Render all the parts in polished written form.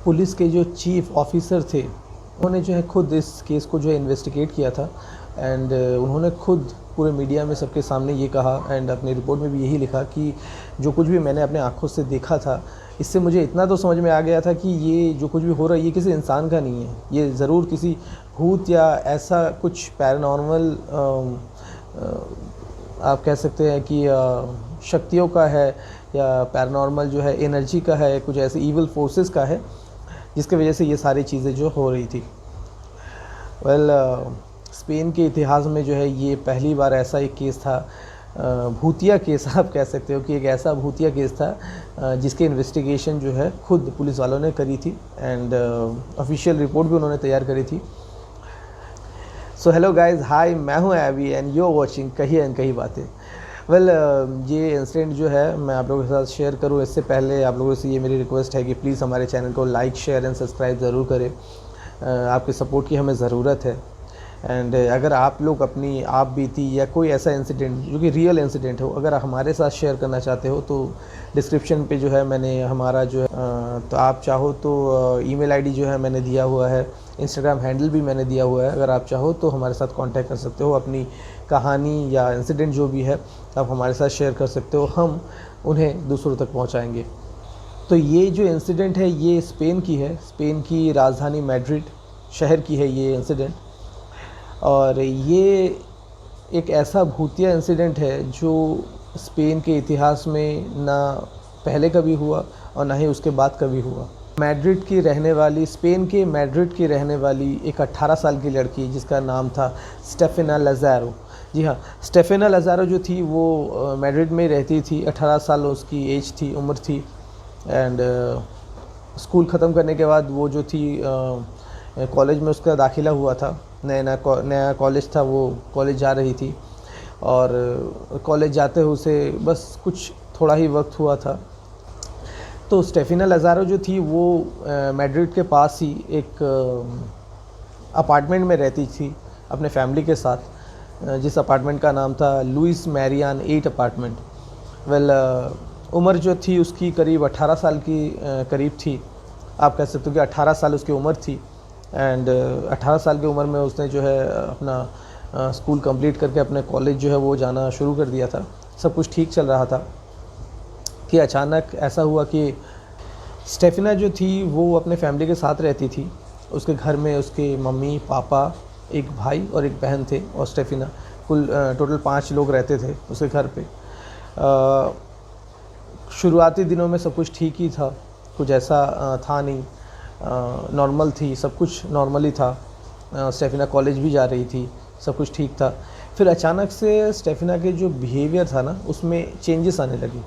Police के जो chief officer थे उन्होंने जो है खुद इस केस को जो है इन्वेस्टिगेट किया था एंड उन्होंने खुद पूरे मीडिया में सबके सामने ये कहा एंड अपनी रिपोर्ट में भी यही लिखा कि जो कुछ भी मैंने अपने आँखों से देखा था, इससे मुझे इतना तो समझ में आ गया था कि ये जो कुछ भी हो रहा है ये किसी इंसान का नहीं है, ये ज़रूर किसी भूत या ऐसा कुछ पैरानॉर्मल आप कह सकते हैं कि शक्तियों का है या पैरानॉर्मल जो है एनर्जी का है, कुछ ऐसे ईविल फोर्सेस का है जिसकी वजह से ये सारी चीज़ें जो हो रही थी। स्पेन के इतिहास में जो है ये पहली बार ऐसा एक केस था, भूतिया केस आप कह सकते हो कि एक ऐसा भूतिया केस था जिसके इन्वेस्टिगेशन जो है खुद पुलिस वालों ने करी थी एंड ऑफिशियल रिपोर्ट भी उन्होंने तैयार करी थी। सो हेलो गाइस, हाय, मैं हूं AB and you are watching Kahi Ankahi बातें। ये इंसिडेंट जो है मैं आप लोगों के साथ शेयर करूं, इससे पहले आप लोगों से ये मेरी रिक्वेस्ट है कि प्लीज़ हमारे चैनल को लाइक, शेयर एंड सब्सक्राइब ज़रूर करें। आपके सपोर्ट की हमें ज़रूरत है एंड अगर आप लोग अपनी आप बीती या कोई ऐसा इंसिडेंट जो कि रियल इंसिडेंट हो अगर आप हमारे साथ शेयर करना चाहते हो तो डिस्क्रिप्शन पे जो है मैंने हमारा जो है तो आप चाहो तो ईमेल आईडी जो है मैंने दिया हुआ है, इंस्टाग्राम हैंडल भी मैंने दिया हुआ है। अगर आप चाहो तो हमारे साथ कांटेक्ट कर सकते हो, अपनी कहानी या इंसिडेंट जो भी है आप हमारे साथ शेयर कर सकते हो, हम उन्हें दूसरों तक पहुँचाएँगे। तो ये जो इंसिडेंट है ये स्पेन की है, स्पेन की राजधानी मैड्रिड शहर की है ये इंसिडेंट। और ये एक ऐसा भूतिया इंसिडेंट है जो स्पेन के इतिहास में ना पहले कभी हुआ और ना ही उसके बाद कभी हुआ। मैड्रिड की रहने वाली, स्पेन के मैड्रिड की रहने वाली एक 18 साल की लड़की जिसका नाम था स्टेफेना लाज़ारो। जी हाँ, स्टेफेना लाज़ारो जो थी वो मैड्रिड में रहती थी, 18 साल उसकी एज थी, उम्र थी एंड स्कूल ख़त्म करने के बाद वो जो थी कॉलेज में उसका दाखिला हुआ था, नया कॉलेज था, वो कॉलेज जा रही थी और कॉलेज जाते हुए उसे बस कुछ थोड़ा ही वक्त हुआ था। तो स्टेफेना लाज़ारो जो थी वो मैड्रिड के पास ही एक अपार्टमेंट में रहती थी अपने फैमिली के साथ, जिस अपार्टमेंट का नाम था लुइस मैरियान 8 अपार्टमेंट। उम्र जो थी उसकी करीब 18 साल की करीब थी, आप कह सकते हो कि 18 साल उसकी उम्र थी एंड 18 साल की उम्र में उसने जो है अपना स्कूल कंप्लीट करके अपने कॉलेज जो है वो जाना शुरू कर दिया था। सब कुछ ठीक चल रहा था कि अचानक ऐसा हुआ कि स्टेफेना जो थी वो अपने फैमिली के साथ रहती थी। उसके घर में उसके मम्मी, पापा, एक भाई और एक बहन थे और स्टेफेना, कुल टोटल 5 लोग रहते थे उसके घर पे। शुरुआती दिनों में सब कुछ ठीक ही था, कुछ ऐसा था नहीं, नॉर्मल थी, सब कुछ नॉर्मल ही था। स्टेफेना कॉलेज भी जा रही थी, सब कुछ ठीक था। फिर अचानक से स्टेफेना के जो बिहेवियर था ना उसमें चेंजेस आने लगे।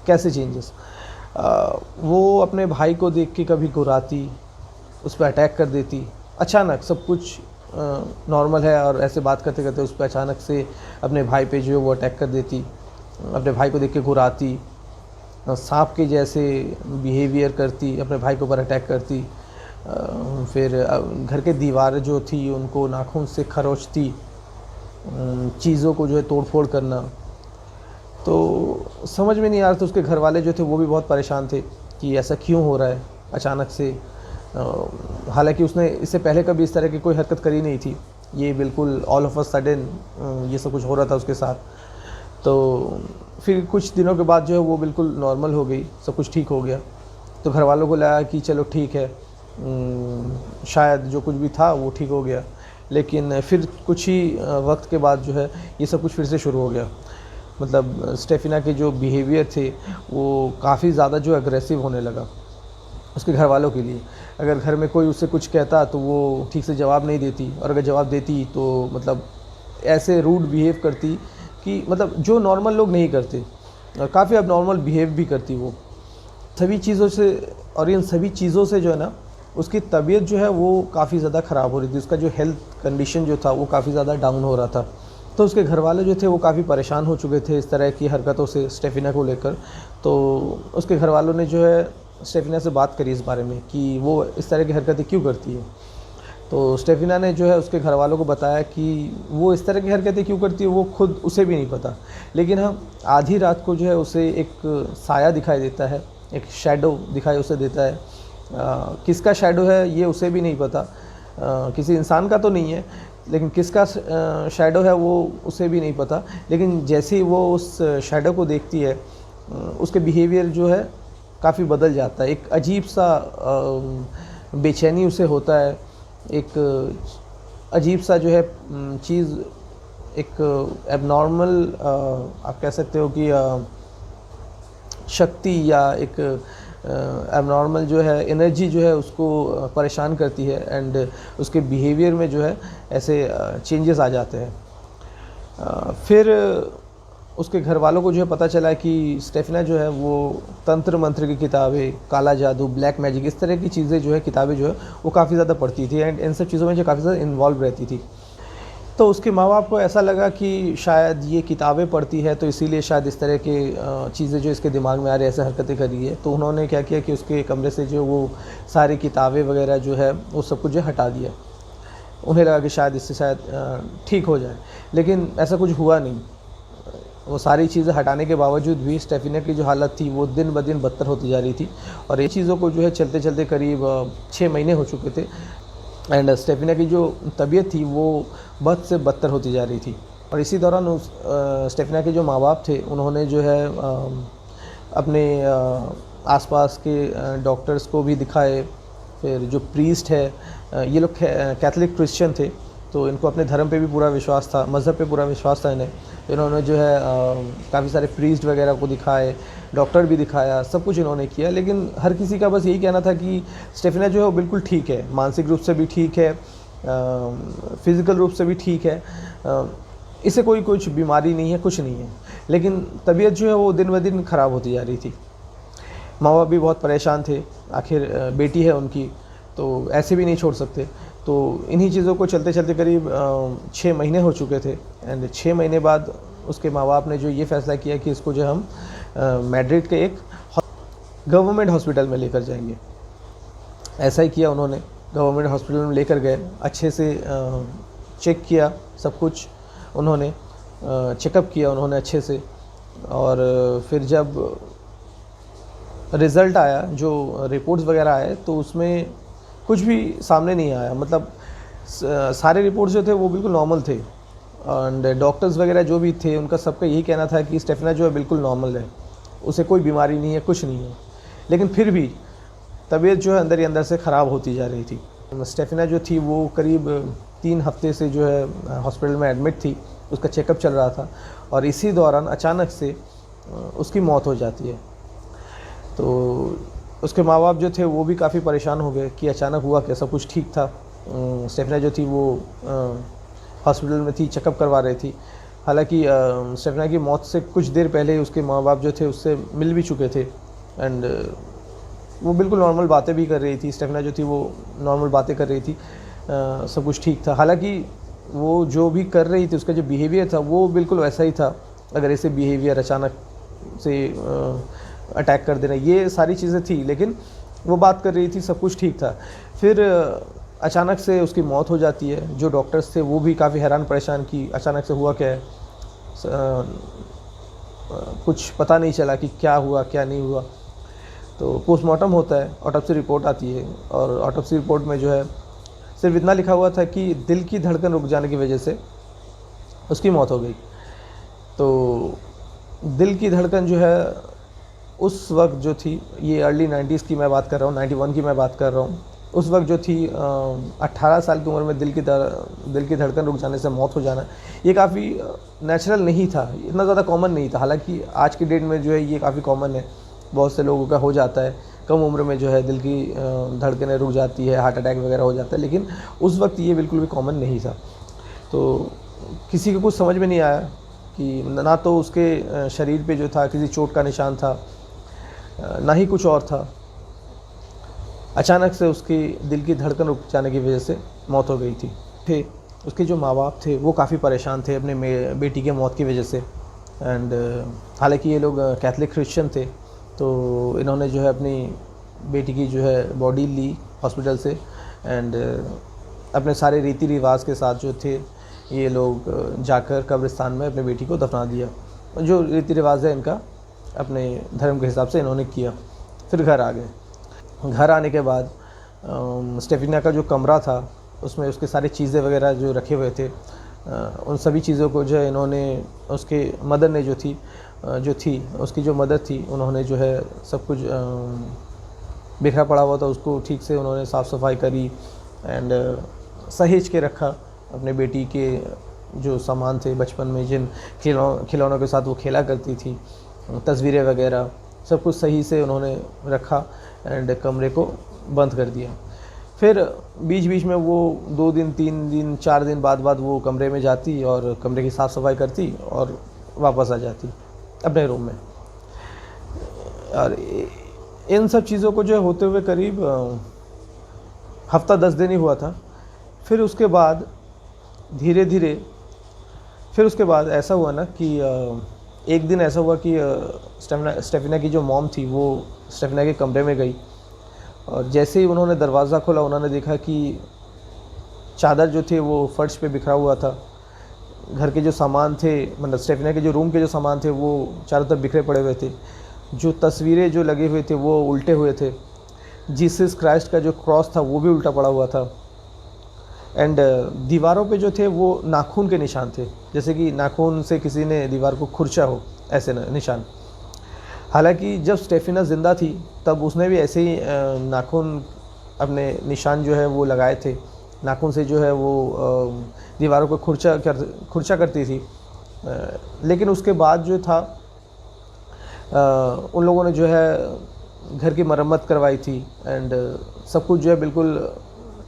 कैसे चेंजेस? वो अपने भाई को देख के कभी घुराती, उस पर अटैक कर देती। अचानक सब कुछ नॉर्मल है और ऐसे बात करते करते उस पर अचानक से अपने भाई पे जो है वो अटैक कर देती, अपने भाई को देख के घुराती, सांप के जैसे बिहेवियर करती, अपने भाई के ऊपर अटैक करती। फिर घर के दीवार जो थी उनको नाखून से खरोचती, चीज़ों को जो है तोड़ फोड़ करना। तो समझ में नहीं आ रहा था। उसके घर वाले जो थे वो भी बहुत परेशान थे कि ऐसा क्यों हो रहा है अचानक से। हालांकि उसने इससे पहले कभी इस तरह की कोई हरकत करी नहीं थी, ये बिल्कुल ऑल ऑफ अ सडन ये सब कुछ हो रहा था उसके साथ। तो फिर कुछ दिनों के बाद जो है वो बिल्कुल नॉर्मल हो गई, सब कुछ ठीक हो गया। तो घर वालों को लगा कि चलो ठीक है, शायद जो कुछ भी था वो ठीक हो गया। लेकिन फिर कुछ ही वक्त के बाद जो है ये सब कुछ फिर से शुरू हो गया। मतलब स्टेफेना के जो बिहेवियर थे वो काफ़ी ज़्यादा जो एग्रेसिव होने लगा उसके घर वालों के लिए। अगर घर में कोई उससे कुछ कहता तो वो ठीक से जवाब नहीं देती, और अगर जवाब देती तो मतलब ऐसे रूड बिहेव करती कि मतलब जो नॉर्मल लोग नहीं करते, और काफ़ी अब नॉर्मल बिहेव भी करती वो सभी चीज़ों से। और इन सभी चीज़ों से जो है ना उसकी तबीयत जो है वो काफ़ी ज़्यादा ख़राब हो रही थी, उसका जो हेल्थ कंडीशन जो था वो काफ़ी ज़्यादा डाउन हो रहा था। तो उसके घर वाले जो थे वो काफ़ी परेशान हो चुके थे इस तरह की हरकतों से स्टेफेना को लेकर। तो उसके घर वालों ने जो है स्टेफेना से बात करी इस बारे में कि वो इस तरह की हरकतें क्यों करती है। तो स्टेफेना ने जो है उसके घर वालों को बताया कि वो इस तरह की हरकतें क्यों करती है वो खुद उसे भी नहीं पता। लेकिन हाँ, आधी रात को जो है उसे एक साया दिखाई देता है, एक शैडो दिखाई उसे देता है किसका शैडो है ये उसे भी नहीं पता, किसी इंसान का तो नहीं है, लेकिन किसका शैडो है वो उसे भी नहीं पता। लेकिन जैसे ही वो उस शैडो को देखती है, उसके बिहेवियर जो है काफ़ी बदल जाता है। एक अजीब सा बेचैनी उसे होता है, एक अजीब सा जो है चीज़, एक एबनॉर्मल आप कह सकते हो कि शक्ति या एक एबनॉर्मल जो है एनर्जी जो है उसको परेशान करती है, एंड उसके बिहेवियर में जो है ऐसे चेंजेस आ जाते हैं। फिर उसके घर वालों को जो है पता चला कि स्टेफना जो है वो तंत्र मंत्र की किताबें, काला जादू, ब्लैक मैजिक, इस तरह की चीज़ें जो है किताबें जो है वो काफ़ी ज़्यादा पढ़ती थी, एंड इन सब चीज़ों में जो काफ़ी ज़्यादा इन्वॉल्व रहती थी। तो उसके माँ बाप को ऐसा लगा कि शायद ये किताबें पढ़ती है तो इसीलिए शायद इस तरह के चीज़ें जो इसके दिमाग में आ रही है, ऐसे हरकतें कर रही है। तो उन्होंने क्या किया कि उसके कमरे से जो वो सारी किताबें वगैरह जो है वो सब कुछ जो हटा दिया। उन्हें लगा कि शायद इससे शायद ठीक हो जाए, लेकिन ऐसा कुछ हुआ नहीं। वो सारी चीज़ें हटाने के बावजूद भी स्टेफिना की जो हालत थी वो दिन ब दिन बदतर होती जा रही थी, और ये चीज़ों को जो है चलते चलते करीब 6 महीने हो चुके थे, एंड स्टेफिना की जो तबीयत थी वो बद से बदतर होती जा रही थी। और इसी दौरान उस स्टेफिना के जो माँ बाप थे उन्होंने जो है अपने आसपास के डॉक्टर्स को भी दिखाए। फिर जो प्रीस्ट है, ये लोग कैथलिक क्रिश्चियन थे, तो इनको अपने धर्म पे भी पूरा विश्वास था, मज़हब पे पूरा विश्वास था इन्हें। इन्होंने जो है काफ़ी सारे प्रीस्ट वगैरह को दिखाए, डॉक्टर भी दिखाया, सब कुछ इन्होंने किया, लेकिन हर किसी का बस यही कहना था कि स्टेफिना जो है वो बिल्कुल ठीक है, मानसिक रूप से भी ठीक है, फिज़िकल रूप से भी ठीक है, इसे कोई कुछ बीमारी नहीं है, कुछ नहीं है। लेकिन तबीयत जो है वो दिन ब दिन ख़राब होती जा रही थी। माँ बाप भी बहुत परेशान थे, आखिर बेटी है उनकी, तो ऐसे भी नहीं छोड़ सकते। तो इन्हीं चीज़ों को चलते चलते करीब 6 महीने हो चुके थे, एंड 6 महीने बाद उसके माँ बाप ने जो ये फ़ैसला किया कि इसको जो हम मैड्रिड के एक गवर्नमेंट हॉस्पिटल में लेकर जाएंगे। ऐसा ही किया उन्होंने, गवर्नमेंट हॉस्पिटल में लेकर गए, अच्छे से चेक किया सब कुछ उन्होंने, चेकअप किया उन्होंने अच्छे से, और फिर जब रिज़ल्ट आया, जो रिपोर्ट्स वगैरह आए, तो उसमें कुछ भी सामने नहीं आया। मतलब सारे रिपोर्ट्स जो थे वो बिल्कुल नॉर्मल थे, एंड डॉक्टर्स वगैरह जो भी थे उनका सबका यही कहना था कि स्टेफिना जो है बिल्कुल नॉर्मल है, उसे कोई बीमारी नहीं है, कुछ नहीं है। लेकिन फिर भी तबीयत जो है अंदर ही अंदर से ख़राब होती जा रही थी। स्टेफिना जो थी वो करीब 3 हफ्ते से जो है हॉस्पिटल में एडमिट थी, उसका चेकअप चल रहा था, और इसी दौरान अचानक से उसकी मौत हो जाती है। तो उसके माँ बाप जो थे वो भी काफ़ी परेशान हो गए कि अचानक हुआ क्या, सब कुछ ठीक था। स्टेफिना जो थी वो हॉस्पिटल में थी, चेकअप करवा रही थी। हालांकि स्टेफिना की मौत से कुछ देर पहले ही उसके माँ बाप जो थे उससे मिल भी चुके थे, एंड वो बिल्कुल नॉर्मल बातें भी कर रही थी। स्टेफिना जो थी वो नॉर्मल बातें कर रही थी, सब कुछ ठीक था। हालांकि वो जो भी कर रही थी, उसका जो बिहेवियर था वो बिल्कुल वैसा ही था। अगर ऐसे बिहेवियर अचानक से अटैक कर देना, ये सारी चीज़ें थी, लेकिन वो बात कर रही थी, सब कुछ ठीक था। फिर अचानक से उसकी मौत हो जाती है। जो डॉक्टर्स थे वो भी काफ़ी हैरान परेशान कि अचानक से हुआ क्या है, कुछ पता नहीं चला कि क्या हुआ क्या नहीं हुआ। तो पोस्टमार्टम होता है, ऑटोप्सी रिपोर्ट आती है, और ऑटोप्सी रिपोर्ट में जो है सिर्फ इतना लिखा हुआ था कि दिल की धड़कन रुक जाने की वजह से उसकी मौत हो गई। तो दिल की धड़कन जो है उस वक्त जो थी, ये अर्ली 90s की मैं बात कर रहा हूँ, 91 की मैं बात कर रहा हूँ, उस वक्त जो थी 18 साल की उम्र में दिल की धड़कन रुक जाने से मौत हो जाना, ये काफ़ी नेचुरल नहीं था, इतना ज़्यादा कॉमन नहीं था। हालांकि आज की डेट में जो है ये काफ़ी कॉमन है, बहुत से लोगों का हो जाता है, कम उम्र में जो है दिल की धड़कनें रुक जाती है, हार्ट अटैक वगैरह हो जाता है, लेकिन उस वक्त ये बिल्कुल भी कॉमन नहीं था। तो किसी को कुछ समझ में नहीं आया कि ना तो उसके शरीर पे जो था किसी चोट का निशान था, ना ही कुछ और था। अचानक से उसकी दिल की धड़कन रुक जाने की वजह से मौत हो गई थी। उसके जो माँ बाप थे वो काफ़ी परेशान थे अपने बेटी के मौत की वजह से, एंड हालांकि ये लोग कैथलिक क्रिश्चियन थे, तो इन्होंने जो है अपनी बेटी की जो है बॉडी ली हॉस्पिटल से, एंड अपने सारे रीति रिवाज के साथ जो थे ये लोग जाकर कब्रिस्तान में अपनी बेटी को दफना दिया। जो रीति रिवाज है इनका अपने धर्म के हिसाब से इन्होंने किया, फिर घर आ गए। घर आने के बाद स्टेफिना का जो कमरा था उसमें उसके सारी चीज़ें वगैरह जो रखे हुए थे, उन सभी चीज़ों को जो है इन्होंने, उसके मदर ने जो थी उसकी जो मदर थी, उन्होंने जो है सब कुछ बिखरा पड़ा हुआ था उसको ठीक से उन्होंने साफ़ सफाई करी एंड सहेज के रखा। अपने बेटी के जो सामान थे बचपन में, जिन खिलौनों के साथ वो खेला करती थी, तस्वीरें वगैरह सब कुछ सही से उन्होंने रखा एंड कमरे को बंद कर दिया। फिर बीच बीच में वो 2 दिन 3 दिन 4 दिन बाद वो कमरे में जाती और कमरे की साफ़ सफाई करती और वापस आ जाती अपने रूम में। और इन सब चीज़ों को जो होते हुए करीब हफ्ता 10 दिन ही हुआ था। फिर उसके बाद धीरे धीरे फिर उसके बाद ऐसा हुआ ना कि एक दिन ऐसा हुआ कि स्टेफिना की जो मॉम थी वो स्टेफिना के कमरे में गई और जैसे ही उन्होंने दरवाज़ा खोला उन्होंने देखा कि चादर जो थे वो फर्श पे बिखरा हुआ था। घर के जो सामान थे, मतलब स्टेफिना के जो रूम के जो सामान थे वो चारों तरफ बिखरे पड़े हुए थे। जो तस्वीरें जो लगे हुए थे वो उल्टे हुए थे। जीसस क्राइस्ट का जो क्रॉस था वो भी उल्टा पड़ा हुआ था। एंड दीवारों पे जो थे वो नाखून के निशान थे, जैसे कि नाखून से किसी ने दीवार को खुरचा हो, ऐसे निशान। हालांकि जब स्टेफिना ज़िंदा थी तब उसने भी ऐसे ही नाखून अपने निशान जो है वो लगाए थे। नाखून से जो है वो दीवारों को खुरचा करती थी। लेकिन उसके बाद जो था उन लोगों ने जो है घर की मरम्मत करवाई थी एंड सब कुछ जो है बिल्कुल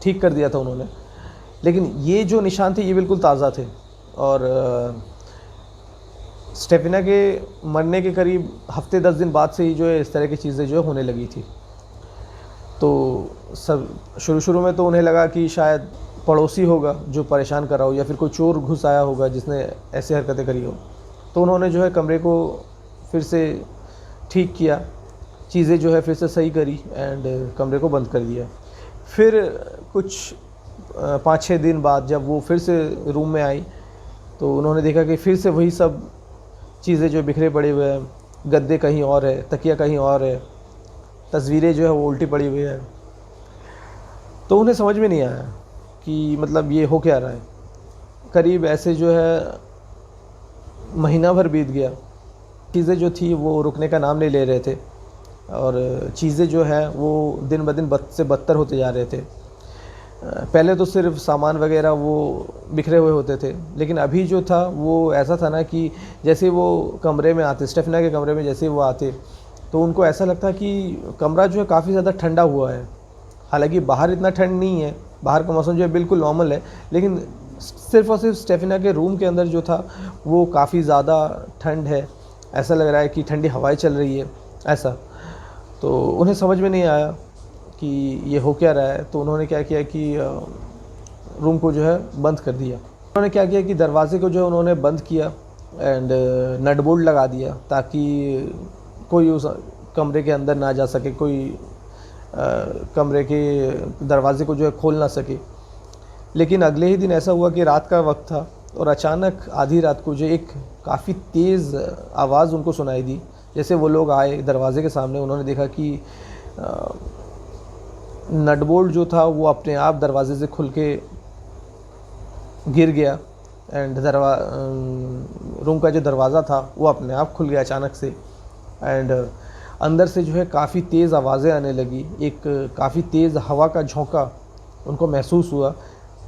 ठीक कर दिया था उन्होंने। लेकिन ये जो निशान थे ये बिल्कुल ताज़ा थे और स्टेफिना के मरने के करीब हफ्ते 10 दिन बाद से ही जो है इस तरह की चीज़ें जो होने लगी थी। तो सब शुरू में तो उन्हें लगा कि शायद पड़ोसी होगा जो परेशान कर रहा हो या फिर कोई चोर घुस आया होगा जिसने ऐसी हरकतें करी हो। तो उन्होंने जो है कमरे को फिर से ठीक किया, चीज़ें जो है फिर से सही करी एंड कमरे को बंद कर दिया। फिर कुछ 5-6 दिन बाद जब वो फिर से रूम में आई तो उन्होंने देखा कि फिर से वही सब चीज़ें जो बिखरे पड़े हुए हैं, गद्दे कहीं और है, तकिया कहीं और है, तस्वीरें जो है वो उल्टी पड़ी हुई है। तो उन्हें समझ में नहीं आया कि मतलब ये हो क्या रहा है। करीब ऐसे जो है महीना भर बीत गया, चीज़ें जो थी वो रुकने का नाम नहीं ले रहे थे और चीज़ें जो है वो दिन ब दिन बद से बदतर होते जा रहे थे। पहले तो सिर्फ सामान वगैरह वो बिखरे हुए होते थे, लेकिन अभी जो था वो ऐसा था ना कि जैसे वो कमरे में आते, स्टेफिना के कमरे में जैसे वो आते तो उनको ऐसा लगता कि कमरा जो है काफ़ी ज़्यादा ठंडा हुआ है। हालांकि बाहर इतना ठंड नहीं है, बाहर का मौसम जो है बिल्कुल नॉर्मल है, लेकिन सिर्फ़ और सिर्फ स्टेफिना के रूम के अंदर जो था वो काफ़ी ज़्यादा ठंड है, ऐसा लग रहा है कि ठंडी हवाएं चल रही है ऐसा। तो उन्हें समझ में नहीं आया कि ये हो क्या रहा है। तो उन्होंने क्या किया कि रूम को जो है बंद कर दिया। उन्होंने क्या किया कि दरवाज़े को जो है उन्होंने बंद किया एंड नट बोल्ट लगा दिया ताकि कोई उस कमरे के अंदर ना जा सके, कोई कमरे के दरवाज़े को जो है खोल ना सके। लेकिन अगले ही दिन ऐसा हुआ कि रात का वक्त था और अचानक आधी रात को जो एक काफ़ी तेज़ आवाज़ उनको सुनाई दी। जैसे वो लोग आए दरवाज़े के सामने, उन्होंने देखा कि नट बोल्ट जो था वो अपने आप दरवाजे से खुल के गिर गया एंड रूम का जो दरवाज़ा था वो अपने आप खुल गया अचानक से एंड अंदर से जो है काफ़ी तेज़ आवाज़ें आने लगी। एक काफ़ी तेज़ हवा का झोंका उनको महसूस हुआ,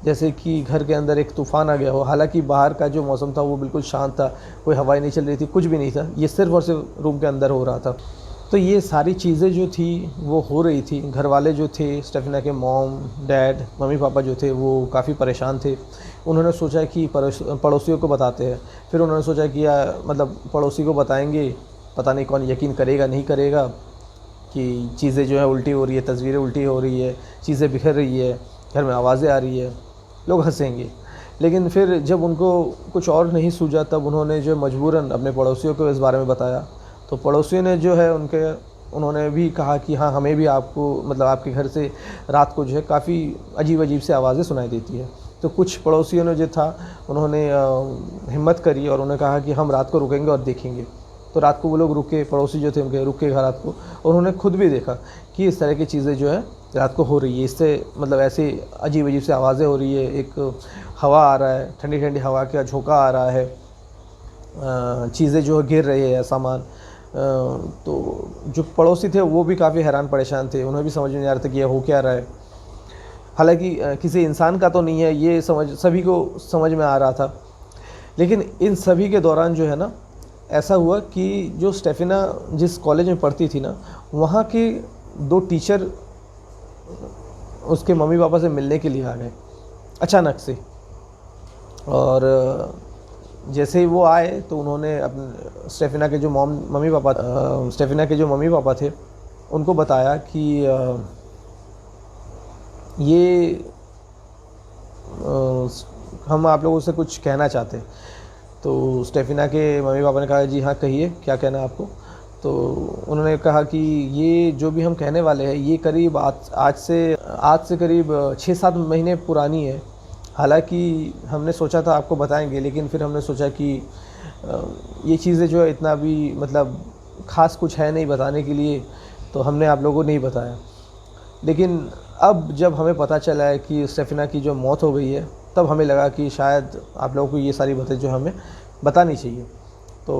जैसे कि घर के अंदर एक तूफ़ान आ गया हो। हालांकि बाहर का जो मौसम था वो बिल्कुल शांत था, कोई हवाएं नहीं चल रही थी, कुछ भी नहीं था, ये सिर्फ़ और सिर्फ रूम के अंदर हो रहा था। तो ये सारी चीज़ें जो थी वो हो रही थी। घर वाले जो थे, स्टेफिना के मॉम डैड मम्मी पापा जो थे वो काफ़ी परेशान थे। उन्होंने सोचा कि पड़ोसियों को बताते हैं। फिर उन्होंने सोचा कि मतलब पड़ोसी को बताएंगे, पता नहीं कौन यकीन करेगा नहीं करेगा कि चीज़ें जो है उल्टी हो रही है, तस्वीरें उल्टी हो रही है, चीज़ें बिखर रही है, घर में आवाज़ें आ रही है, लोग हंसेंगे। लेकिन फिर जब उनको कुछ और नहीं सूझा तब उन्होंने जो मजबूरन अपने पड़ोसियों को इस बारे में बताया। तो पड़ोसियों ने जो है उन्होंने भी कहा कि हाँ, हमें भी आपको मतलब आपके घर से रात को जो है काफ़ी अजीब अजीब से आवाज़ें सुनाई देती है। तो कुछ पड़ोसियों ने जो था उन्होंने हिम्मत करी और उन्होंने कहा कि हम रात को रुकेंगे और देखेंगे। तो रात को वो लोग रुके, पड़ोसी जो थे उनके रुके घर रात को, और उन्होंने खुद भी देखा कि इस तरह की चीज़ें जो है रात को हो रही है, इससे मतलब ऐसी अजीब अजीब सी आवाज़ें हो रही है, एक हवा आ रहा है, ठंडी ठंडी हवा का झोंका आ रहा है, चीज़ें जो गिर रही है सामान। तो जो पड़ोसी थे वो भी काफ़ी हैरान परेशान थे, उन्हें भी समझ में नहीं आ रहा था कि ये हो क्या रहा है। हालांकि किसी इंसान का तो नहीं है, ये सभी को समझ में आ रहा था। लेकिन इन सभी के दौरान जो है ना, ऐसा हुआ कि जो स्टेफिना जिस कॉलेज में पढ़ती थी ना, वहाँ के 2 टीचर उसके मम्मी पापा से मिलने के लिए आ गए अचानक से। और जैसे ही वो आए तो उन्होंने अपने स्टेफिना के जो स्टेफिना के जो मम्मी पापा थे उनको बताया कि ये हम आप लोगों से कुछ कहना चाहते हैं। तो स्टेफिना के मम्मी पापा ने कहा जी हाँ कहिए, क्या कहना है आपको। तो उन्होंने कहा कि ये जो भी हम कहने वाले हैं ये करीब आज से करीब 6-7 महीने पुरानी है। हालांकि हमने सोचा था आपको बताएंगे, लेकिन फिर हमने सोचा कि ये चीज़ें जो है इतना भी मतलब ख़ास कुछ है नहीं बताने के लिए, तो हमने आप लोगों को नहीं बताया। लेकिन अब जब हमें पता चला है कि स्टेफिना की जो मौत हो गई है, तब हमें लगा कि शायद आप लोगों को ये सारी बातें जो हमें बतानी चाहिए। तो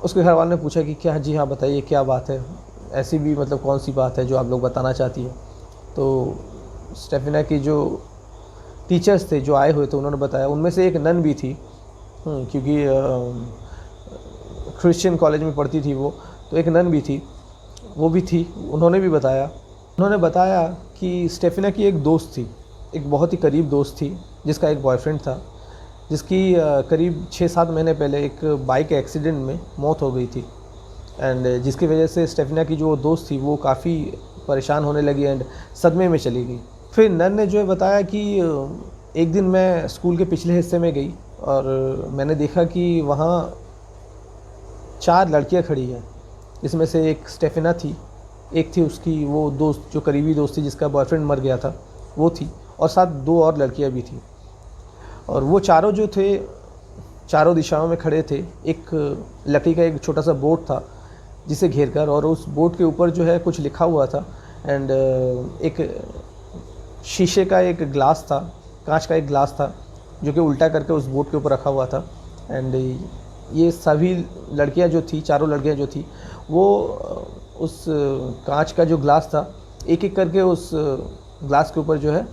उसके घर वालों ने पूछा कि क्या, जी हाँ बताइए क्या बात है, ऐसी भी मतलब कौन सी बात है जो आप लोग बताना चाहती है। तो स्टेफिना की जो टीचर्स थे जो आए हुए थे उन्होंने बताया, उनमें से एक नन भी थी, क्योंकि क्रिश्चियन कॉलेज में पढ़ती थी वो, तो एक नन भी थी, वो भी थी। उन्होंने बताया कि स्टेफिना की एक दोस्त थी, एक बहुत ही करीब दोस्त थी, जिसका एक बॉयफ्रेंड था, जिसकी करीब 6-7 महीने पहले एक बाइक एक्सीडेंट में मौत हो गई थी। एंड जिसकी वजह से स्टेफिना की जो दोस्त थी वो काफ़ी परेशान होने लगी एंड सदमे में चली गई। फिर नन ने जो है बताया कि एक दिन मैं स्कूल के पिछले हिस्से में गई और मैंने देखा कि वहाँ 4 लड़कियाँ खड़ी हैं, इसमें से एक स्टेफिना थी, एक थी उसकी वो दोस्त जो करीबी दोस्त थी जिसका बॉयफ्रेंड मर गया था वो थी, और साथ 2 और लड़कियाँ भी थी। और वो चारों जो थे चारों दिशाओं में खड़े थे। एक लकड़ी का एक छोटा सा बोट था जिसे घेर कर, और उस बोट के ऊपर जो है कुछ लिखा हुआ था। एंड एक शीशे का एक ग्लास था, कांच का एक ग्लास था जो कि उल्टा करके उस बोट के ऊपर रखा हुआ था। एंड ये सभी लड़कियां जो थी, चारों लड़कियां जो थी, वो उस कांच का जो ग्लास था एक एक करके उस ग्लास के ऊपर जो है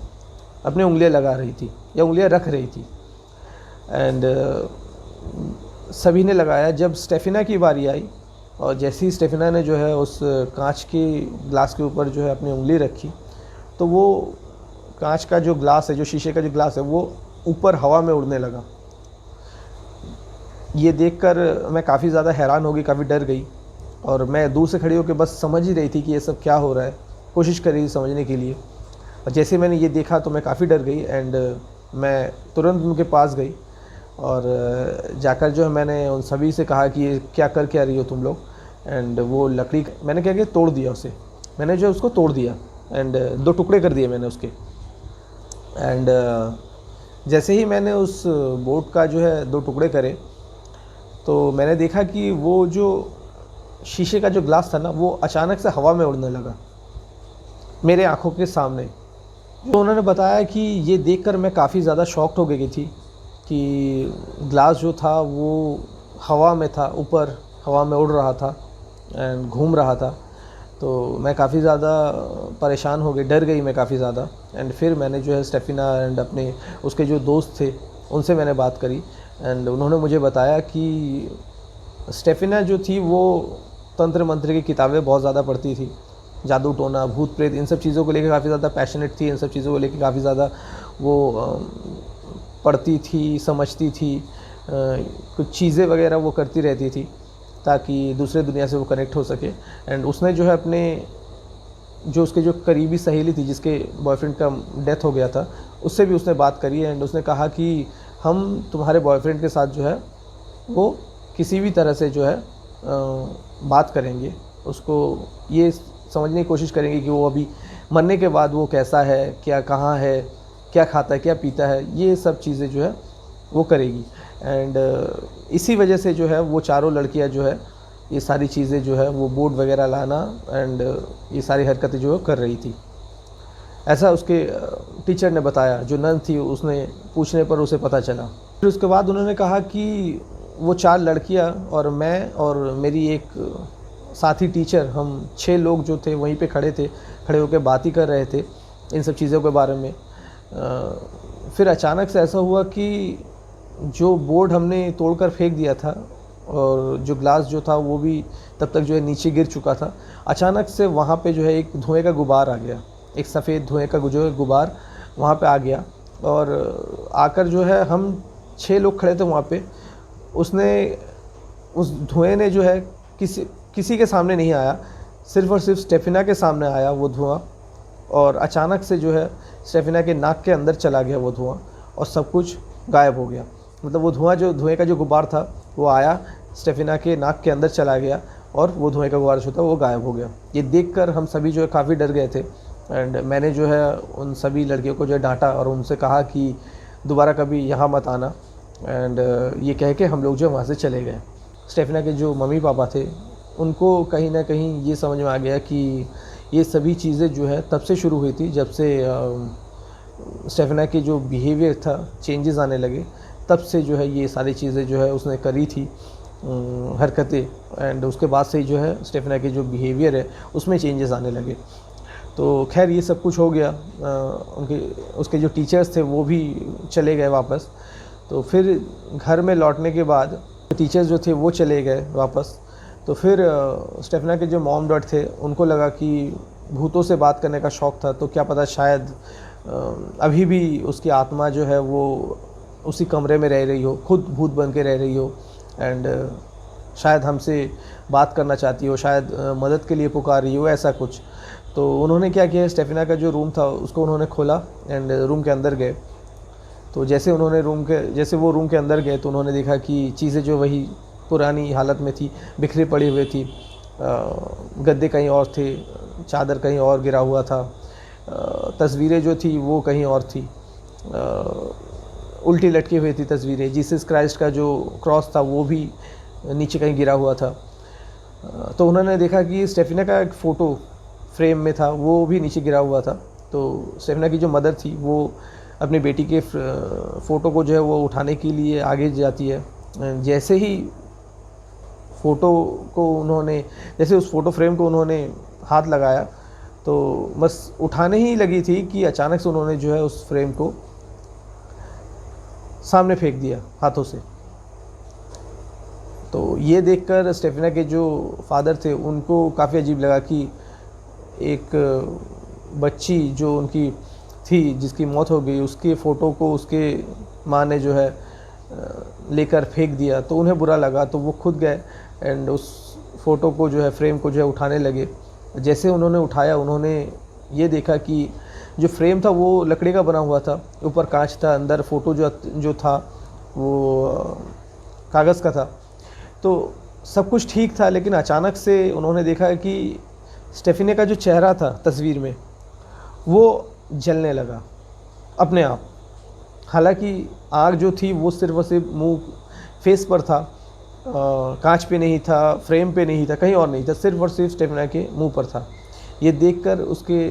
अपनी उंगलियां लगा रही थी या उंगलियां रख रही थी। एंड सभी ने लगाया। जब स्टेफिना की बारी आई और जैसे ही स्टेफिना ने जो है उस कांच के ग्लास के ऊपर जो है अपनी उंगली रखी, तो वो कांच का जो ग्लास है, जो शीशे का जो ग्लास है, वो ऊपर हवा में उड़ने लगा। ये देखकर मैं काफ़ी ज़्यादा हैरान हो गई, काफ़ी डर गई, और मैं दूर से खड़ी होकर बस समझ ही रही थी कि ये सब क्या हो रहा है, कोशिश कर रही थी समझने के लिए। और जैसे मैंने ये देखा तो मैं काफ़ी डर गई एंड मैं तुरंत उनके पास गई और जाकर जो है मैंने उन सभी से कहा कि ये क्या रही हो तुम लोग। एंड वो लकड़ी मैंने क्या किया, तोड़ दिया उसे। मैंने जो उसको तोड़ दिया एंड 2 टुकड़े कर दिए मैंने उसके। एंड जैसे ही मैंने उस बोट का जो है 2 टुकड़े करे, तो मैंने देखा कि वो जो शीशे का जो ग्लास था ना, वो अचानक से हवा में उड़ने लगा मेरे आँखों के सामने। तो उन्होंने बताया कि ये देखकर मैं काफ़ी ज़्यादा शॉक्ड हो गई थी कि ग्लास जो था वो हवा में था, ऊपर हवा में उड़ रहा था एंड घूम रहा था। तो मैं काफ़ी ज़्यादा परेशान हो गई, डर गई मैं काफ़ी ज़्यादा। एंड फिर मैंने जो है स्टेफिना एंड अपने उसके जो दोस्त थे उनसे मैंने बात करी एंड उन्होंने मुझे बताया कि स्टेफिना जो थी वो तंत्र मंत्र की किताबें बहुत ज़्यादा पढ़ती थी, जादू टोना, भूत प्रेत, इन सब चीज़ों को लेकर काफ़ी ज़्यादा पैशनेट थी। इन सब चीज़ों को लेकर काफ़ी ज़्यादा वो पढ़ती थी, समझती थी, कुछ चीज़ें वगैरह वो करती रहती थी ताकि दूसरे दुनिया से वो कनेक्ट हो सके। एंड उसने जो है अपने जो उसके जो करीबी सहेली थी जिसके बॉयफ्रेंड का डेथ हो गया था, उससे भी उसने बात करी एंड उसने कहा कि हम तुम्हारे बॉयफ्रेंड के साथ जो है वो किसी भी तरह से जो है बात करेंगे, उसको ये समझने की कोशिश करेंगे कि वो अभी मरने के बाद वो कैसा है, क्या कहाँ है, क्या खाता है, क्या पीता है, ये सब चीज़ें जो है वो करेगी। एंड इसी वजह से जो है वो चारों लड़कियां जो है ये सारी चीज़ें जो है वो बोर्ड वगैरह लाना एंड ये सारी हरकतें जो कर रही थी, ऐसा उसके टीचर ने बताया। जो नन थी उसने पूछने पर उसे पता चला। फिर उसके बाद उन्होंने कहा कि वो 4 लड़कियां और मैं और मेरी एक साथी टीचर, हम 6 लोग जो थे वहीं पे खड़े थे, खड़े होकर बात ही कर रहे थे इन सब चीज़ों के बारे में। फिर अचानक से ऐसा हुआ कि जो बोर्ड हमने तोड़कर फेंक दिया था और जो ग्लास जो था वो भी तब तक जो है नीचे गिर चुका था। अचानक से वहाँ पे जो है एक धुएं का गुबार आ गया, एक सफ़ेद धुएं का जो है गुबार वहाँ पे आ गया और आकर जो है हम 6 लोग खड़े थे वहाँ पे। उस धुएं ने जो है किसी के सामने नहीं आया, सिर्फ़ और सिर्फ स्टेफिना के सामने आया वो धुआं, और अचानक से जो है स्टेफिना के नाक के अंदर चला गया वो धुआं और सब कुछ गायब हो गया। मतलब वो धुएं का जो गुबार था वो आया, स्टेफिना के नाक के अंदर चला गया और वो धुएं का गुबार जो था वो गायब हो गया। ये देखकर हम सभी जो है काफ़ी डर गए थे एंड मैंने जो है उन सभी लड़कियों को जो है डांटा और उनसे कहा कि दोबारा कभी यहाँ मत आना, एंड ये कह के हम लोग जो वहाँ से चले गए। स्टेफिना के जो मम्मी पापा थे उनको कहीं ना कहीं ये समझ में आ गया कि ये सभी चीज़ें जो है तब से शुरू हुई थी जब से स्टेफिना के जो बिहेवियर था चेंजेस आने लगे, तब से जो है ये सारी चीज़ें जो है उसने करी थी हरकतें, एंड उसके बाद से ही जो है स्टेफिना के जो बिहेवियर है उसमें चेंजेस आने लगे। तो खैर ये सब कुछ हो गया। उसके जो टीचर्स थे वो भी चले गए वापस। तो फिर घर में लौटने के बाद टीचर्स जो थे वो चले गए वापस। तो फिर स्टेफिना के जो मॉम डैड थे उनको लगा कि भूतों से बात करने का शौक़ था, तो क्या पता शायद अभी भी उसकी आत्मा जो है वो उसी कमरे में रह रही हो, खुद भूत बन के रह रही हो, एंड शायद हमसे बात करना चाहती हो, शायद मदद के लिए पुकार रही हो, ऐसा कुछ। तो उन्होंने क्या किया, स्टेफिना का जो रूम था उसको उन्होंने खोला एंड रूम के अंदर गए। तो जैसे वो रूम के अंदर गए तो उन्होंने देखा कि चीज़ें जो वही पुरानी हालत में थी, बिखरी पड़ी हुई थी। गद्दे कहीं और थे, चादर कहीं और गिरा हुआ था, तस्वीरें जो थी वो कहीं और थी, उल्टी लटकी हुई थी तस्वीरें। जीसस क्राइस्ट का जो क्रॉस था वो भी नीचे कहीं गिरा हुआ था। तो उन्होंने देखा कि स्टेफिना का एक फ़ोटो फ्रेम में था वो भी नीचे गिरा हुआ था। तो स्टेफिना की जो मदर थी वो अपनी बेटी के फ़ोटो को जो है वो उठाने के लिए आगे जाती है। जैसे ही उस फ़ोटो फ्रेम को उन्होंने हाथ लगाया तो बस उठाने ही लगी थी कि अचानक से उन्होंने जो है उस फ्रेम को सामने फेंक दिया हाथों से। तो ये देखकर स्टेफिना के जो फादर थे उनको काफ़ी अजीब लगा कि एक बच्ची जो उनकी थी जिसकी मौत हो गई, उसके फ़ोटो को उसके माँ ने जो है लेकर फेंक दिया। तो उन्हें बुरा लगा, तो वो खुद गए एंड उस फ़ोटो को जो है फ्रेम को जो है उठाने लगे। जैसे उन्होंने उठाया, उन्होंने ये देखा कि जो फ्रेम था वो लकड़ी का बना हुआ था, ऊपर कांच था, अंदर फ़ोटो जो था वो कागज़ का था। तो सब कुछ ठीक था, लेकिन अचानक से उन्होंने देखा कि स्टेफिना का जो चेहरा था तस्वीर में वो जलने लगा अपने आप। हालांकि आग जो थी वो सिर्फ और सिर्फ फेस पर था, कांच पे नहीं था, फ्रेम पे नहीं था, कहीं और नहीं था, सिर्फ और सिर्फ स्टेफिना के मुंह पर था। ये देखकर उसके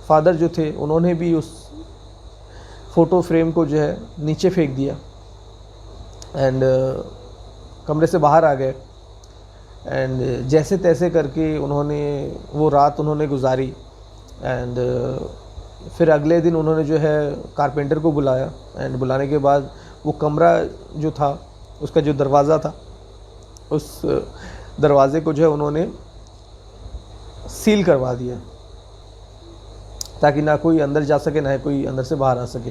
फादर जो थे उन्होंने भी उस फ़ोटो फ्रेम को जो है नीचे फेंक दिया एंड कमरे से बाहर आ गए। एंड जैसे तैसे करके वो रात उन्होंने गुजारी। एंड फिर अगले दिन उन्होंने जो है कारपेंटर को बुलाया एंड बुलाने के बाद वो कमरा जो था उसका जो दरवाज़ा था उस दरवाज़े को जो है उन्होंने सील करवा दिया ताकि ना कोई अंदर जा सके ना कोई अंदर से बाहर आ सके।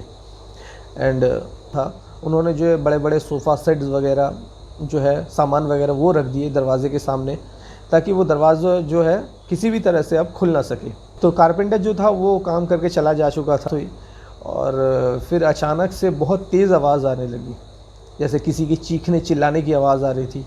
एंड उन्होंने जो है बड़े बड़े सोफ़ा सेट्स वगैरह जो है सामान वगैरह वो रख दिए दरवाजे के सामने ताकि वो दरवाज़ा जो है किसी भी तरह से अब खुल ना सके। तो कारपेंटर जो था वो काम करके चला जा चुका था और फिर अचानक से बहुत तेज़ आवाज़ आने लगी, जैसे किसी की चीखने चिल्लाने की आवाज़ आ रही थी।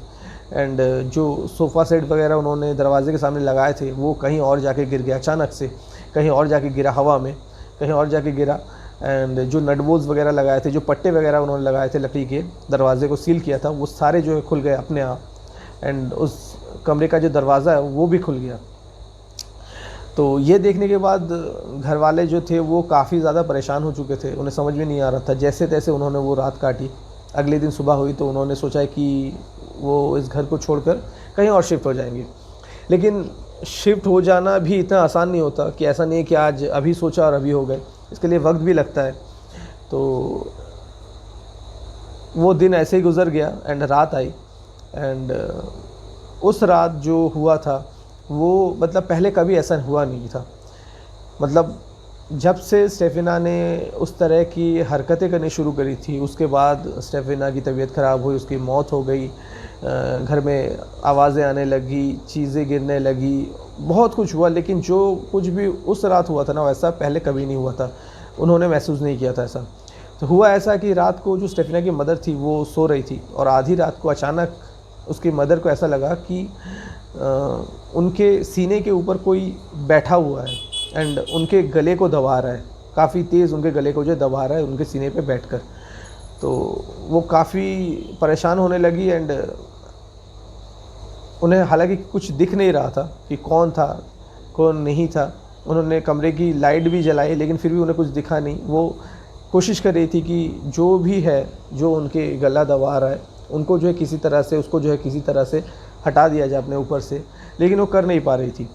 एंड जो सोफ़ा सेट वगैरह उन्होंने दरवाजे के सामने लगाए थे वो कहीं और जाके गिर गया, अचानक से कहीं और जाके गिरा, हवा में कहीं और जाके गिरा। एंड जो नट बोल्ट्स वगैरह लगाए थे, जो पट्टे वगैरह उन्होंने लगाए थे लकड़ी के, दरवाजे को सील किया था, वो सारे जो है खुल गए अपने आप। एंड उस कमरे का जो दरवाज़ा है वो भी खुल गया। तो ये देखने के बाद घर वाले जो थे वो काफ़ी ज़्यादा परेशान हो चुके थे, उन्हें समझ में नहीं आ रहा था। जैसे तैसे उन्होंने वो रात काटी। अगले दिन सुबह हुई तो उन्होंने सोचा कि वो इस घर को छोड़कर कहीं और शिफ्ट हो जाएंगे। लेकिन शिफ्ट हो जाना भी इतना आसान नहीं होता कि ऐसा नहीं है कि आज अभी सोचा और अभी हो गए, इसके लिए वक्त भी लगता है। तो वो दिन ऐसे ही गुज़र गया एंड रात आई। एंड उस रात जो हुआ था वो मतलब पहले कभी ऐसा हुआ नहीं था। मतलब जब से स्टेफिना ने उस तरह की हरकतें करनी शुरू करी थी, उसके बाद स्टेफिना की तबीयत ख़राब हुई, उसकी मौत हो गई, घर में आवाज़ें आने लगी, चीज़ें गिरने लगी, बहुत कुछ हुआ। लेकिन जो कुछ भी उस रात हुआ था ना, वैसा पहले कभी नहीं हुआ था। उन्होंने महसूस नहीं किया था ऐसा। तो हुआ ऐसा कि रात को जो स्टेफिना की मदर थी वो सो रही थी और आधी रात को अचानक उसकी मदर को ऐसा लगा कि उनके सीने के ऊपर कोई बैठा हुआ है एंड उनके गले को दबा रहा है, काफ़ी तेज़ उनके गले को जो दबा रहा है उनके सीने पे बैठकर। तो वो काफ़ी परेशान होने लगी एंड उन्हें हालांकि कुछ दिख नहीं रहा था कि कौन था कौन नहीं था। उन्होंने कमरे की लाइट भी जलाई लेकिन फिर भी उन्हें कुछ दिखा नहीं। वो कोशिश कर रही थी कि जो भी है जो उनके गला दबा रहा है उनको जो है किसी तरह से उसको जो है किसी तरह से हटा दिया जाए अपने ऊपर से, लेकिन वो कर नहीं पा रही थी।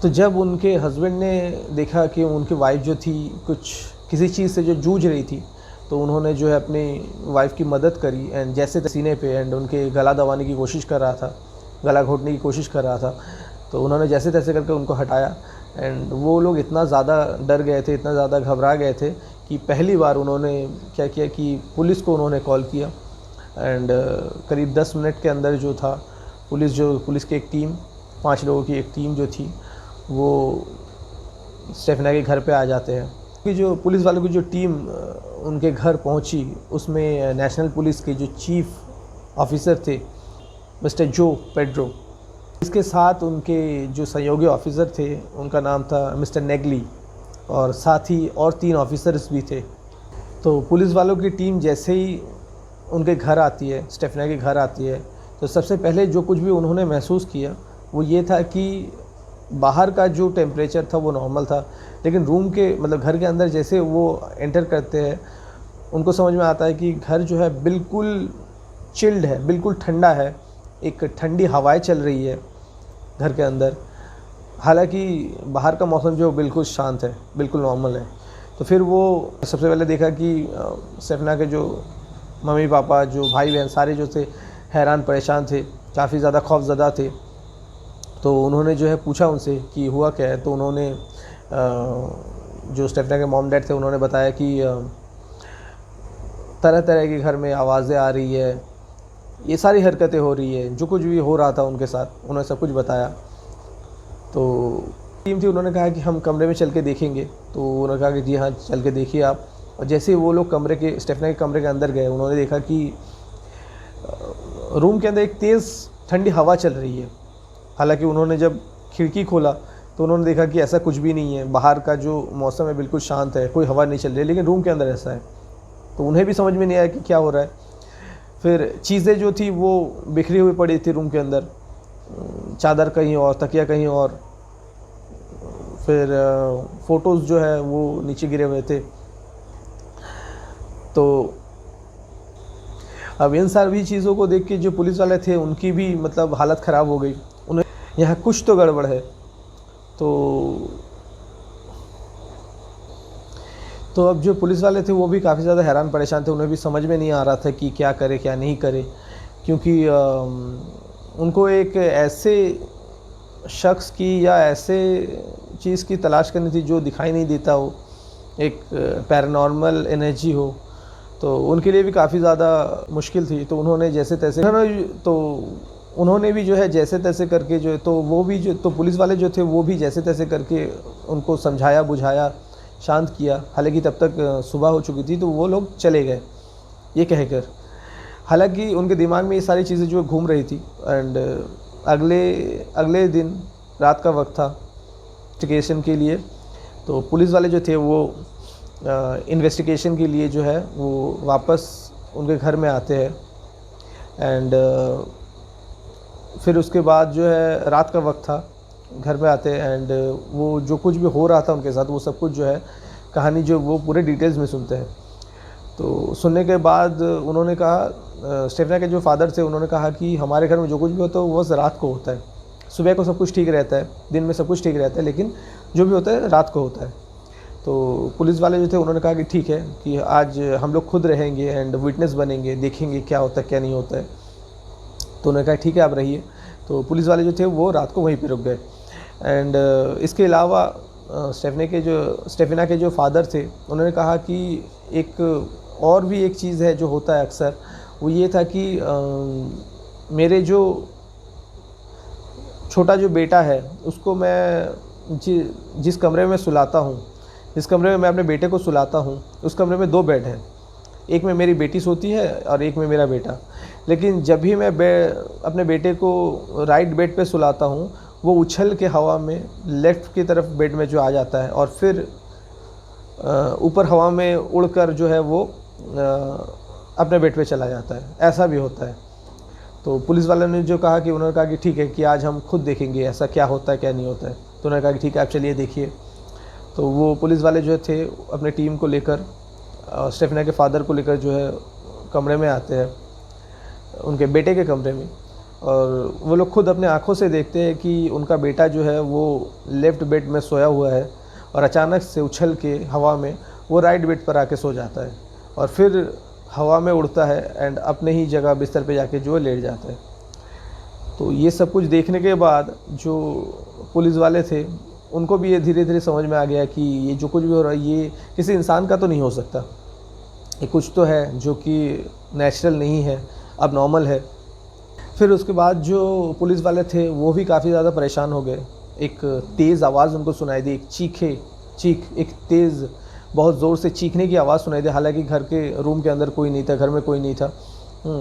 तो जब उनके हस्बैंड ने देखा कि उनकी वाइफ जो थी कुछ किसी चीज़ से जो जूझ रही थी, तो उन्होंने जो है अपनी वाइफ की मदद करी एंड जैसे सीने पे एंड उनके गला दबाने की कोशिश कर रहा था, गला घोटने की कोशिश कर रहा था। तो उन्होंने जैसे तैसे करके उनको हटाया एंड वो लोग इतना ज़्यादा डर गए थे, इतना ज़्यादा घबरा गए थे कि पहली बार उन्होंने क्या किया कि पुलिस को उन्होंने कॉल किया। एंड करीब 10 मिनट के अंदर जो था पुलिस की एक टीम, 5 लोगों की एक टीम जो थी वो स्टेफिना के घर पे आ जाते हैं। कि जो पुलिस वालों की जो टीम उनके घर पहुंची उसमें नेशनल पुलिस के जो चीफ ऑफिसर थे मिस्टर जो पेड्रो, इसके साथ उनके जो सहयोगी ऑफिसर थे उनका नाम था मिस्टर नेगली और साथ ही और 3 ऑफिसर्स भी थे। तो पुलिस वालों की टीम जैसे ही उनके घर आती है, स्टेफिना के घर आती है, तो सबसे पहले जो कुछ भी उन्होंने महसूस किया वो ये था कि बाहर का जो टेम्परेचर था वो नॉर्मल था, लेकिन रूम के मतलब घर के अंदर जैसे वो एंटर करते हैं उनको समझ में आता है कि घर जो है बिल्कुल चिल्ड है, बिल्कुल ठंडा है, एक ठंडी हवाएं चल रही है घर के अंदर। हालांकि बाहर का मौसम जो बिल्कुल शांत है, बिल्कुल नॉर्मल है। तो फिर वो सबसे पहले देखा कि स्टेफिना के जो मम्मी पापा, जो भाई बहन सारे जो थे हैरान परेशान थे, काफ़ी ज़्यादा खौफज़दा थे। तो उन्होंने जो है पूछा उनसे कि हुआ क्या है। तो उन्होंने जो स्टेफिना के मॉम डैड थे उन्होंने बताया कि तरह तरह के घर में आवाज़ें आ रही है, ये सारी हरकतें हो रही है, जो कुछ भी हो रहा था उनके साथ उन्होंने सब कुछ बताया। तो टीम थी, उन्होंने कहा कि हम कमरे में चल के देखेंगे। तो उन्होंने कहा कि जी हाँ चल के देखिए आप। और जैसे ही वो लोग स्टेफिना के कमरे के अंदर गए उन्होंने देखा कि रूम के अंदर एक तेज़ ठंडी हवा चल रही है। हालांकि उन्होंने जब खिड़की खोला तो उन्होंने देखा कि ऐसा कुछ भी नहीं है, बाहर का जो मौसम है बिल्कुल शांत है, कोई हवा नहीं चल रही है, लेकिन रूम के अंदर ऐसा है। तो उन्हें भी समझ में नहीं आया कि क्या हो रहा है। फिर चीज़ें जो थी वो बिखरी हुई पड़ी थी रूम के अंदर, चादर कहीं और, तकिया कहीं और, फिर फ़ोटोज़ जो है वो नीचे गिरे हुए थे। तो अब इन सारी चीज़ों को देख के जो पुलिस वाले थे उनकी भी मतलब हालत ख़राब हो गई। उन्हें यहाँ कुछ तो गड़बड़ है। तो अब जो पुलिस वाले थे वो भी काफ़ी ज़्यादा हैरान परेशान थे। उन्हें भी समझ में नहीं आ रहा था कि क्या करे क्या नहीं करे, क्योंकि उनको एक ऐसे शख्स की या ऐसे चीज़ की तलाश करनी थी जो दिखाई नहीं देता हो, एक पैरानॉर्मल एनर्जी हो। तो उनके लिए भी काफ़ी ज़्यादा मुश्किल थी। तो उन्होंने उन्होंने भी जो है जैसे तैसे करके जो है तो पुलिस वाले जो थे वो भी जैसे तैसे करके उनको समझाया बुझाया, शांत किया। हालांकि तब तक सुबह हो चुकी थी तो वो लोग चले गए ये कहकर। हालांकि उनके दिमाग में ये सारी चीज़ें जो घूम रही थी। एंड अगले दिन रात का वक्त था इन्वेस्टिगेशन के लिए। तो पुलिस वाले जो थे वो इन्वेस्टिगेशन के लिए जो है वो वापस उनके घर में आते हैं। एंड फिर उसके बाद जो है रात का वक्त था, घर पे आते एंड वो जो कुछ भी हो रहा था उनके साथ वो सब कुछ जो है कहानी जो वो पूरे डिटेल्स में सुनते हैं। तो सुनने के बाद उन्होंने कहा, स्टेफना के जो फादर थे उन्होंने कहा कि हमारे घर में जो कुछ भी होता है वो रात को होता है, सुबह को सब कुछ ठीक रहता है, दिन में सब कुछ ठीक रहता है, लेकिन जो भी होता है रात को होता है। तो पुलिस वाले जो थे उन्होंने कहा कि ठीक है कि आज हम लोग खुद रहेंगे एंड विटनेस बनेंगे, देखेंगे क्या होता है क्या नहीं होता है। तो उन्होंने कहा ठीक है आप रहिए। तो पुलिस वाले जो थे वो रात को वहीं पे रुक गए एंड इसके अलावा स्टेफिना के जो फादर थे उन्होंने कहा कि एक और भी एक चीज़ है जो होता है अक्सर, वो ये था कि मेरे जो छोटा जो बेटा है उसको मैं जिस कमरे में सुलाता हूँ, जिस कमरे में मैं अपने बेटे को सुलाता हूँ, उस कमरे में 2 बेड हैं, एक में मेरी बेटी सोती है और एक में मेरा बेटा। लेकिन जब भी मैं अपने बेटे को राइट बेड पे सुलाता हूँ वो उछल के हवा में लेफ़्ट की तरफ बेड में जो आ जाता है और फिर ऊपर हवा में उड़कर जो है वो अपने बेड पे चला जाता है, ऐसा भी होता है। तो पुलिस वाले ने जो कहा कि उन्होंने कहा कि ठीक है कि आज हम खुद देखेंगे ऐसा क्या होता है क्या नहीं होता है। तो उन्होंने कहा कि ठीक है आप चलिए देखिए। तो वो पुलिस वाले जो थे अपने टीम को लेकर स्टेफना के फादर को लेकर जो है कमरे में आते हैं, उनके बेटे के कमरे में, और वो लोग खुद अपने आँखों से देखते हैं कि उनका बेटा जो है वो लेफ़्ट बेड में सोया हुआ है और अचानक से उछल के हवा में वो राइट बेड पर आके सो जाता है और फिर हवा में उड़ता है एंड अपने ही जगह बिस्तर पे जाके जो लेट जाता है। तो ये सब कुछ देखने के बाद जो पुलिस वाले थे उनको भी ये धीरे धीरे समझ में आ गया कि ये जो कुछ भी हो रहा है ये किसी इंसान का तो नहीं हो सकता, ये कुछ तो है जो कि नेचुरल नहीं है, अब नॉर्मल है। फिर उसके बाद जो पुलिस वाले थे वो भी काफ़ी ज़्यादा परेशान हो गए। एक तेज़ आवाज़ उनको सुनाई दी, एक तेज़ बहुत ज़ोर से चीखने की आवाज़ सुनाई दी, हालांकि घर के रूम के अंदर कोई नहीं था, घर में कोई नहीं था।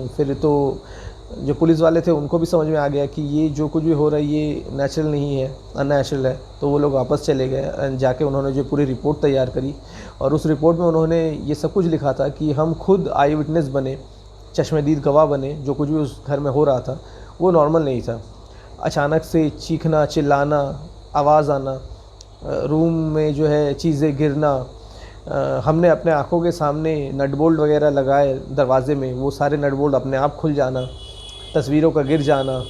फिर तो जो पुलिस वाले थे उनको भी समझ में आ गया कि ये जो कुछ भी हो रहा है ये नेचुरल नहीं है, अननेचुरल है। तो वो लोग वापस चले गए, जाके उन्होंने जो पूरी रिपोर्ट तैयार करी और उस रिपोर्ट में उन्होंने ये सब कुछ लिखा था कि हम खुद आई विटनेस बने, चश्मदीद गवाह बने, जो कुछ भी उस घर में हो रहा था वो नॉर्मल नहीं था। अचानक से चीखना, चिल्लाना, आवाज़ आना, रूम में जो है चीज़ें गिरना, हमने अपने आँखों के सामने नट बोल्ट वगैरह लगाए दरवाज़े में, वो सारे नट बोल्ट अपने आप खुल जाना, तस्वीरों का गिर जाना,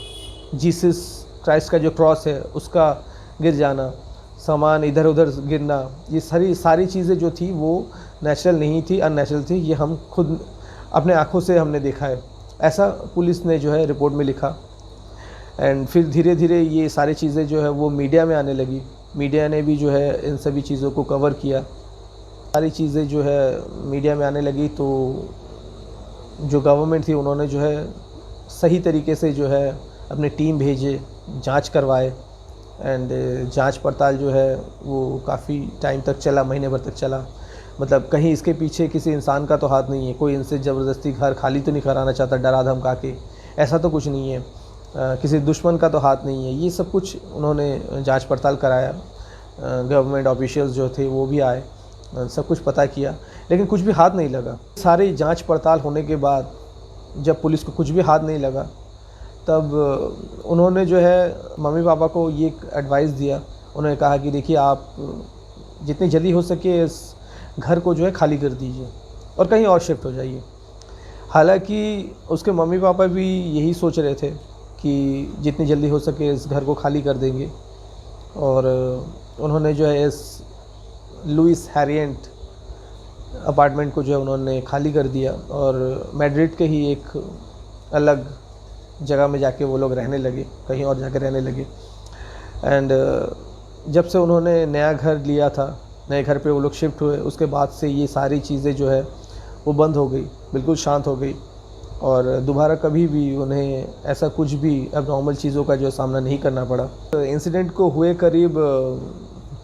जीसस क्राइस्ट का जो क्रॉस है उसका गिर जाना, सामान इधर उधर गिरना, ये सारी चीज़ें जो थी वो नेचुरल नहीं थी, अननेचुरल थी। ये हम खुद अपने आँखों से हमने देखा है, ऐसा पुलिस ने जो है रिपोर्ट में लिखा। एंड फिर धीरे धीरे ये सारी चीज़ें जो है वो मीडिया में आने लगी, मीडिया ने भी जो है इन सभी चीज़ों को कवर किया, सारी चीज़ें जो है मीडिया में आने लगी। तो जो गवर्नमेंट थी उन्होंने जो है सही तरीके से जो है अपनी टीम भेजे, जांच करवाए एंड जांच पड़ताल जो है वो काफ़ी टाइम तक चला, महीने भर तक चला। मतलब कहीं इसके पीछे किसी इंसान का तो हाथ नहीं है, कोई इनसे ज़बरदस्ती घर खाली तो नहीं कराना चाहता डरा धमका के, ऐसा तो कुछ नहीं है, किसी दुश्मन का तो हाथ नहीं है। ये सब कुछ उन्होंने जांच पड़ताल कराया, गवर्नमेंट ऑफिशियल्स जो थे वो भी आए, सब कुछ पता किया, लेकिन कुछ भी हाथ नहीं लगा। सारी जांच पड़ताल होने के बाद जब पुलिस को कुछ भी हाथ नहीं लगा तब उन्होंने जो है मम्मी पापा को ये एडवाइस दिया। उन्होंने कहा कि देखिए आप जितनी जल्दी हो सके इस घर को जो है खाली कर दीजिए और कहीं और शिफ्ट हो जाइए। हालांकि उसके मम्मी पापा भी यही सोच रहे थे कि जितनी जल्दी हो सके इस घर को खाली कर देंगे, और उन्होंने जो है इस लुइस हैरिएंट अपार्टमेंट को जो है उन्होंने खाली कर दिया और मैड्रिड के ही एक अलग जगह में जाके वो लोग रहने लगे, कहीं और जाके रहने लगे। एंड जब से उन्होंने नया घर लिया था, नए घर पे वो लोग शिफ्ट हुए, उसके बाद से ये सारी चीज़ें जो है वो बंद हो गई, बिल्कुल शांत हो गई और दोबारा कभी भी उन्हें ऐसा कुछ भी अब नॉर्मल चीज़ों का जो सामना नहीं करना पड़ा। तो इंसिडेंट को हुए करीब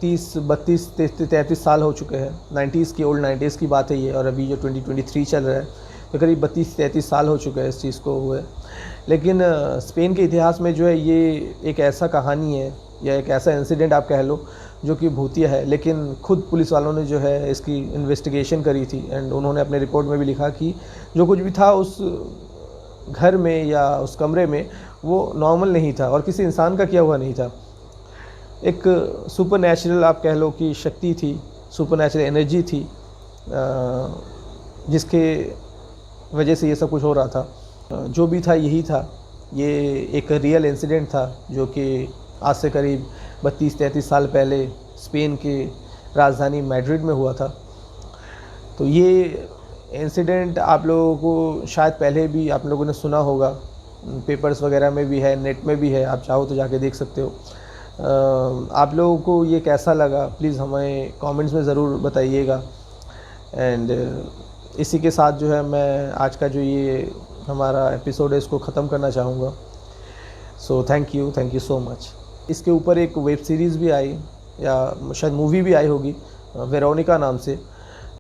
33 साल हो चुके हैं, 90s की, ओल्ड 90s की बात है ये, और अभी जो 2023 चल रहा है तो करीब 32-33 साल हो चुके हैं इस चीज़ को हुए। लेकिन स्पेन के इतिहास में जो है ये एक ऐसा कहानी है या एक ऐसा इंसिडेंट आप कह लो जो कि भूतिया है, लेकिन खुद पुलिस वालों ने जो है इसकी इन्वेस्टिगेशन करी थी एंड उन्होंने अपने रिपोर्ट में भी लिखा कि जो कुछ भी था उस घर में या उस कमरे में वो नॉर्मल नहीं था और किसी इंसान का किया हुआ नहीं था। एक सुपर नेचुरल आप कह लो कि शक्ति थी, सुपर नेचुरल एनर्जी थी, जिसके वजह से ये सब कुछ हो रहा था। जो भी था यही था, ये एक रियल इंसिडेंट था जो कि आज से करीब 32-33 साल पहले स्पेन के राजधानी मैड्रिड में हुआ था। तो ये इंसिडेंट आप लोगों को शायद पहले भी आप लोगों ने सुना होगा, पेपर्स वगैरह में भी है, नेट में भी है, आप चाहो तो जाके देख सकते हो। आप लोगों को ये कैसा लगा प्लीज़ हमें कमेंट्स में ज़रूर बताइएगा। एंड इसी के साथ जो है मैं आज का जो ये हमारा एपिसोड है इसको ख़त्म करना चाहूँगा। So thank you so much. इसके ऊपर एक वेब सीरीज़ भी आई या शायद मूवी भी आई होगी, वेरोनिका नाम से।